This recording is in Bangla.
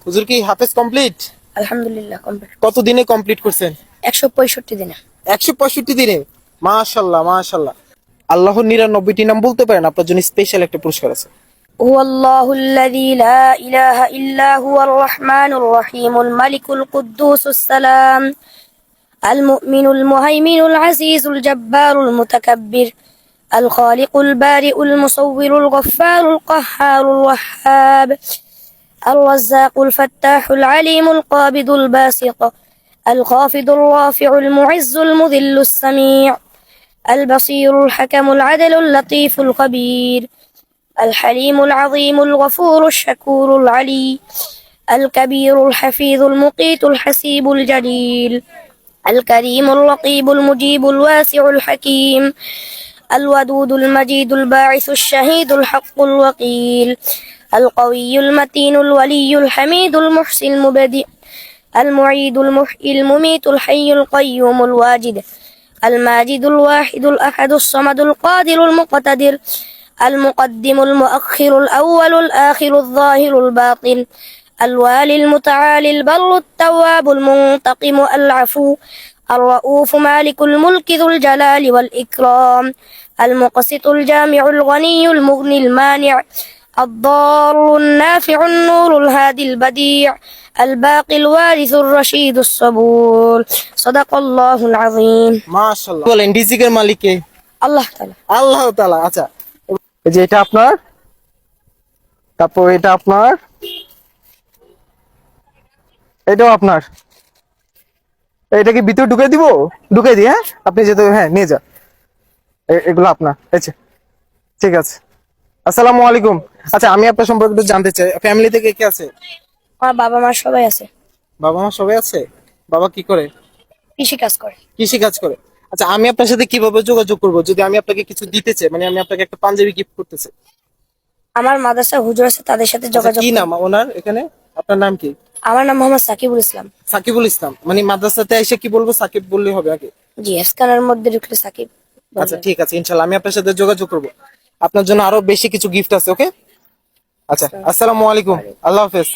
হুজুর কি হাফেজ কমপ্লিট? আলহামদুলিল্লাহ কমপ্লিট। কত দিনে কমপ্লিট করছেন? 165 দিনে। 165 দিনে। মাশাআল্লাহ মাশাআল্লাহ। আল্লাহর 99টি নাম বলতে পারেন? আপনার জন্য স্পেশাল একটা পুরস্কার আছে। হুয়াল্লাহুল্লাযী লা ইলাহা ইল্লা হুয়ার রহমানুর রহিমুল মালিকুল কুদ্দুসুস সালাম আল মুমিনুল মুহাইমিনুল আজিজুল জাব্বারুল মুতাকাব্বির আল খালিকুল বারিউল মুসাউবিরুল গফফারুল কাহ্হারুল ওয়াহ্হাব الرزاق الفتاح العليم القابض الباسط الخافض الرافع المعز المذل السميع البصير الحكم العدل اللطيف الخبير الحليم العظيم الغفور الشكور العلي الكبير الحفيظ المقيت الحسيب الجليل الكريم الرقيب المجيب الواسع الحكيم الودود المجيد الباعث الشهيد الحق الوكيل القوي المتين الولي الحميد المحصي المبدئ المعيد المحيي المميت الحي القيوم الواجد الماجد الواحد الأحد الصمد القادر المقتدر المقدم المؤخر الأول الآخر الظاهر الباطن الوالي المتعالي البر التواب المنتقم العفو الرؤوف مالك الملك ذو الجلال والإكرام المقسط الجامع الغني المغني المانع الضار النافع النور الهادي البديع الباقي الوارث الرشيد الصبور صدق الله العظيم মাশাআল্লাহ। বলেন রিজিকের মালিক কে? الله تعالى আল্লাহ তাআলা। আচ্ছা, এই যে এটা আপনার, তারপর এটা আপনার, এটাও আপনার। এটাকে ভিতরে ঢুকাই দিব? ঢুকাই দিই, হ্যাঁ আপনি যেতে, হ্যাঁ নিয়ে যা। এগুলো আপনার। আচ্ছা ঠিক আছে। আসসালামু আলাইকুম। আচ্ছা, আমি আপনার সম্পর্কে একটু জানতে চাই, ফ্যামিলি থেকে কে আছে? আমার বাবা মা সবাই আছে। বাবা মা সবাই আছে? বাবা কি করে? কৃষি কাজ করে। কৃষি কাজ করে। আচ্ছা, আমি আপনার সাথে কিভাবে যোগাযোগ করবো যদি আমি আপনাকে কিছু দিতে চাই, মানে আমি আপনাকে একটা পাঞ্জাবি গিফট করতে চাই? আমার মাদ্রাসা হুজুর আছে, তাদের সাথে আচ্ছা, যোগাযোগ কি নাম ওনার এখানে? আপনার নাম কি? আমার নাম মোহাম্মদ সাকিবুল ইসলাম। সাকিবুল ইসলাম। মানে মাদ্রাসাতে এসে কি বলবো? সাকিব বললে হবে আগে? জি, স্ক্যানের মধ্যে ঢুকলে সাকিব আচ্ছা বলবেন। ঠিক আছে, ইনশাল্লাহ আমি আপনার সাথে যোগাযোগ করবো। আপনার জন্য আরো বেশি কিছু গিফট আছে। ওকে, আচ্ছা, আসসালামু আলাইকুম, আল্লাহ হাফেজ।